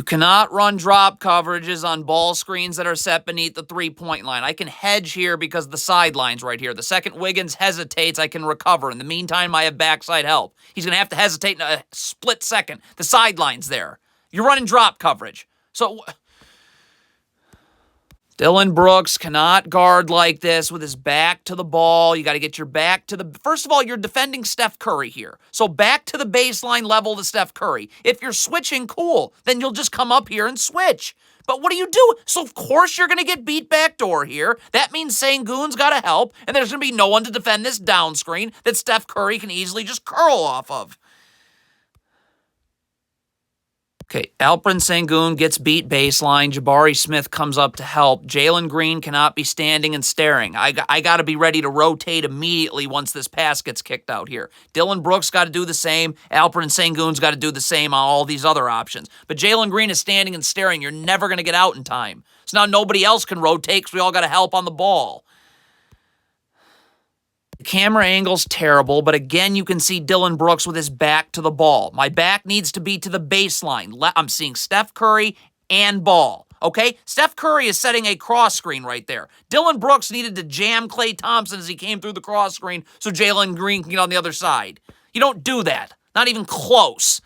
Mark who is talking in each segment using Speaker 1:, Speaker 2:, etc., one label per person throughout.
Speaker 1: cannot run drop coverages on ball screens that are set beneath the three-point line. I can hedge here because the sideline's right here. The second Wiggins hesitates, I can recover. In the meantime, I have backside help. He's going to have to hesitate in a split second. The sideline's there. You're running drop coverage. So Dillon Brooks cannot guard like this with his back to the ball. You got to get your back to the... First of all, you're defending Steph Curry here. So back to the baseline level to Steph Curry. If you're switching, cool. Then you'll just come up here and switch. But what do you do? So of course you're going to get beat backdoor here. That means Sengun's got to help, and there's going to be no one to defend this down screen that Steph Curry can easily just curl off of. Okay, Alperen Sengun gets beat baseline. Jabari Smith comes up to help. Jalen Green cannot be standing and staring. I got to be ready to rotate immediately once this pass gets kicked out here. Dillon Brooks got to do the same. Alperen Sengun's got to do the same on all these other options. But Jalen Green is standing and staring. You're never going to get out in time. So now nobody else can rotate because we all got to help on the ball. The camera angle's terrible, but again, you can see Dillon Brooks with his back to the ball. My back needs to be to the baseline. I'm seeing Steph Curry and ball, okay? Steph Curry is setting a cross screen right there. Dillon Brooks needed to jam Klay Thompson as he came through the cross screen so Jalen Green can get on the other side. You don't do that. Not even close.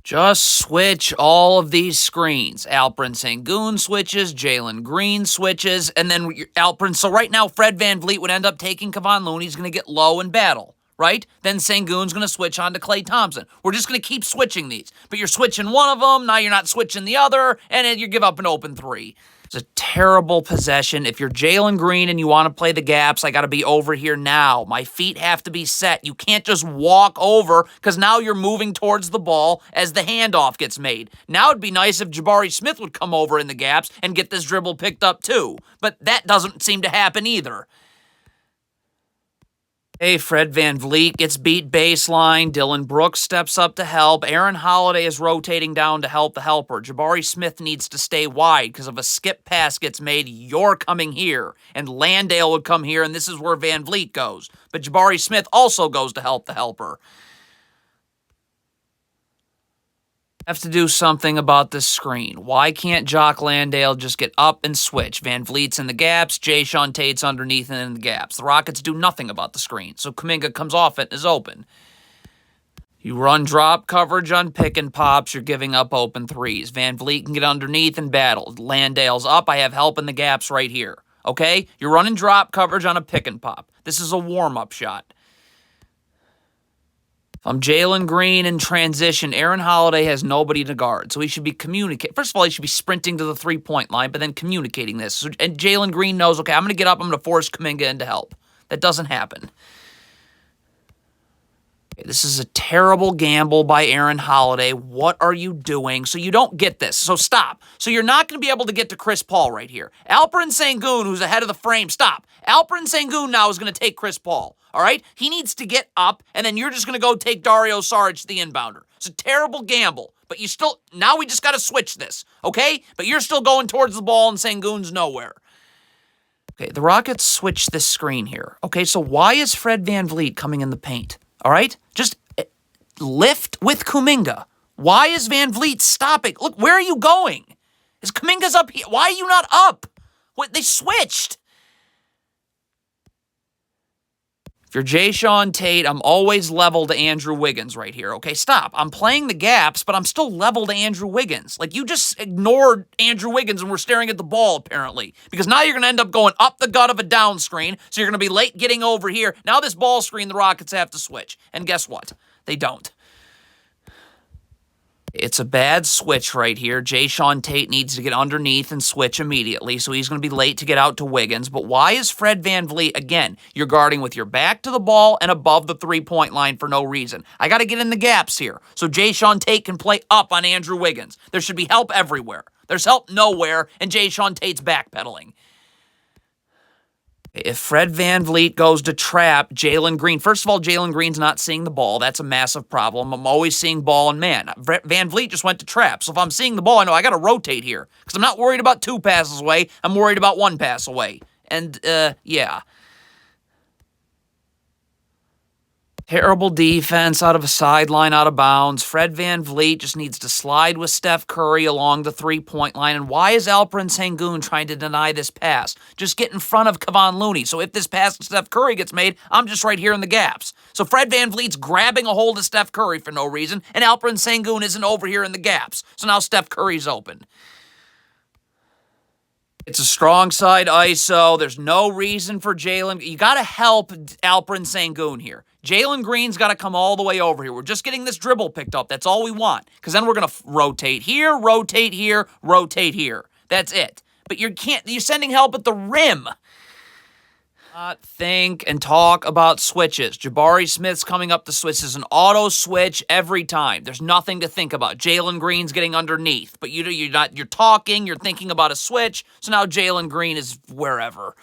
Speaker 1: Just switch all of these screens. Alperen Sengun switches, Jalen Green switches, and then Alperen. So right now, Fred VanVleet would end up taking Kevon Looney. He's going to get low and battle, right? Then Sengun's going to switch on to Klay Thompson. We're just going to keep switching these. But you're switching one of them, now you're not switching the other, and then you give up an open three. It's a terrible possession. If you're Jalen Green and you want to play the gaps, I got to be over here now. My feet have to be set. You can't just walk over because now you're moving towards the ball as the handoff gets made. Now it'd be nice if Jabari Smith would come over in the gaps and get this dribble picked up too. But that doesn't seem to happen either. Hey, Fred VanVleet gets beat baseline. Dillon Brooks steps up to help. Aaron Holiday is rotating down to help the helper. Jabari Smith needs to stay wide because if a skip pass gets made, you're coming here. And Landale would come here, and this is where VanVleet goes. But Jabari Smith also goes to help the helper. Have to do something about this screen. Why can't Jock Landale just get up and switch? VanVleet's in the gaps, Jae'Sean Tate's underneath and in the gaps. The Rockets do nothing about the screen, so Kuminga comes off it and is open. You run drop coverage on pick and pops, you're giving up open threes. VanVleet can get underneath and battle. Landale's up, I have help in the gaps right here. Okay? You're running drop coverage on a pick and pop. This is a warm-up shot. If I'm Jalen Green in transition, Aaron Holiday has nobody to guard, so he should be communicating. First of all, he should be sprinting to the three-point line, but then communicating this. So, and Jalen Green knows, okay, I'm going to get up, I'm going to force Kuminga into help. That doesn't happen. Okay, this is a terrible gamble by Aaron Holiday. What are you doing? So you don't get this. So stop. So you're not going to be able to get to Chris Paul right here. Alperen Sengun, who's ahead of the frame, stop. Alperen Sengun now is going to take Chris Paul. All right? He needs to get up, and then you're just going to go take Dario Saric, the inbounder. It's a terrible gamble, but you still, now we just got to switch this, okay? But you're still going towards the ball, and Sengun's nowhere. Okay, the Rockets switch this screen here. Okay, so why is Fred VanVleet coming in the paint? All right? Just lift with Kuminga. Why is VanVleet stopping? Look, where are you going? Is Kuminga's up here? Why are you not up? What, they switched. If you're Jae'Sean Tate, I'm always level to Andrew Wiggins right here. Okay, stop. I'm playing the gaps, but I'm still level to Andrew Wiggins. Like, you just ignored Andrew Wiggins and we're staring at the ball, apparently. Because now you're going to end up going up the gut of a down screen, so you're going to be late getting over here. Now this ball screen, the Rockets have to switch. And guess what? They don't. It's a bad switch right here. Jae'Sean Tate needs to get underneath and switch immediately, so he's going to be late to get out to Wiggins. But why is Fred VanVleet, again, you're guarding with your back to the ball and above the three-point line for no reason. I got to get in the gaps here, so Jae'Sean Tate can play up on Andrew Wiggins. There should be help everywhere. There's help nowhere, and Jae'Sean Tate's backpedaling. If Fred VanVleet goes to trap Jalen Green, first of all, Jalen Green's not seeing the ball. That's a massive problem. I'm always seeing ball and man. VanVleet just went to trap. So if I'm seeing the ball, I know I got to rotate here because I'm not worried about 2 passes away. I'm worried about 1 pass away. And, yeah. Terrible defense out of a sideline, out of bounds. Fred VanVleet just needs to slide with Steph Curry along the three-point line. And why is Alperen Sengun trying to deny this pass? Just get in front of Kevon Looney. So if this pass to Steph Curry gets made, I'm just right here in the gaps. So Fred VanVleet's grabbing a hold of Steph Curry for no reason, and Alperen Sengun isn't over here in the gaps. So now Steph Curry's open. It's a strong side ISO. There's no reason for Jalen. You got to help Alperen Sengun here. Jalen Green's got to come all the way over here. We're just getting this dribble picked up. That's all we want. Because then we're going to rotate here, rotate here, rotate here. That's it. But you're sending help at the rim. Not think and talk about switches. Jabari Smith's coming up the switch. This is an auto switch every time. There's nothing to think about. Jalen Green's getting underneath, but you're talking, you're thinking about a switch. So now Jalen Green is wherever.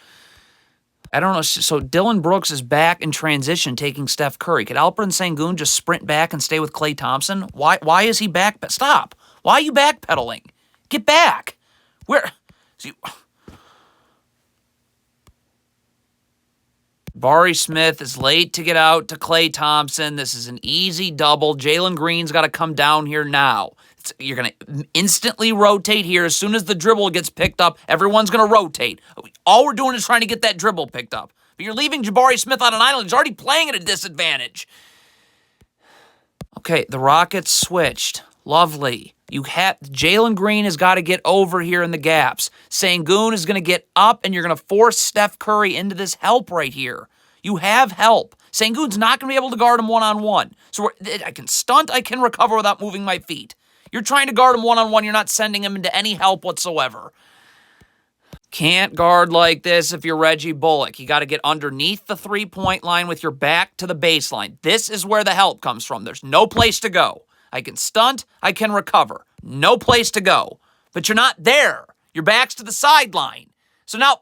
Speaker 1: I don't know. So Dillon Brooks is back in transition, taking Steph Curry. Could Alperen Sengun just sprint back and stay with Klay Thompson? Why is he back? Stop. Why are you backpedaling? Get back. Where? See. Jabari Smith is late to get out to Klay Thompson. This is an easy double. Jalen Green's got to come down here now. You're going to instantly rotate here. As soon as the dribble gets picked up, everyone's going to rotate. All we're doing is trying to get that dribble picked up. But you're leaving Jabari Smith on an island. He's already playing at a disadvantage. Okay, the Rockets switched. Lovely. Jalen Green has got to get over here in the gaps. Sengun is going to get up, and you're going to force Steph Curry into this help right here. You have help. Sengun's not going to be able to guard him one-on-one. So I can stunt, I can recover without moving my feet. You're trying to guard him one-on-one. You're not sending him into any help whatsoever. Can't guard like this if you're Reggie Bullock. You got to get underneath the three-point line with your back to the baseline. This is where the help comes from. There's no place to go. I can stunt, I can recover. No place to go. But you're not there. Your back's to the sideline. So now,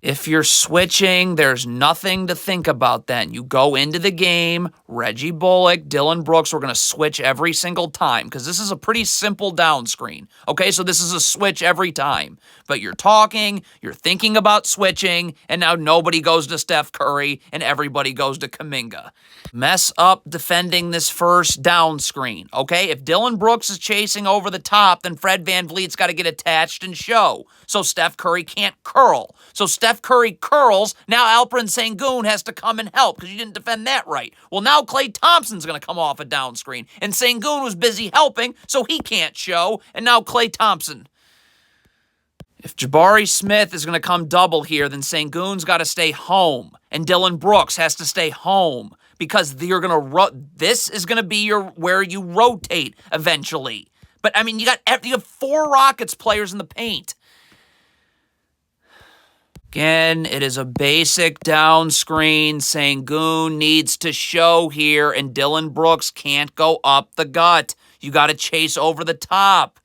Speaker 1: if you're switching, there's nothing to think about then. You go into the game, Reggie Bullock, Dillon Brooks, we're going to switch every single time because this is a pretty simple down screen. Okay, so this is a switch every time. But you're talking, you're thinking about switching, and now nobody goes to Steph Curry and everybody goes to Kuminga. Mess up defending this first down screen, okay? If Dillon Brooks is chasing over the top, then Fred VanVleet's got to get attached and show. So Steph Curry can't curl. So Steph Curry curls. Now Alperen Sengun has to come and help because you didn't defend that right. Well, now Klay Thompson's going to come off a down screen. And Sengun was busy helping, so he can't show. And now Klay Thompson. If Jabari Smith is going to come double here, then Sengun's got to stay home. And Dillon Brooks has to stay home. Because you're gonna this is gonna be where you rotate eventually. But I mean, you have 4 Rockets players in the paint. Again, it is a basic down screen. Sengun needs to show here, and Dillon Brooks can't go up the gut. You got to chase over the top.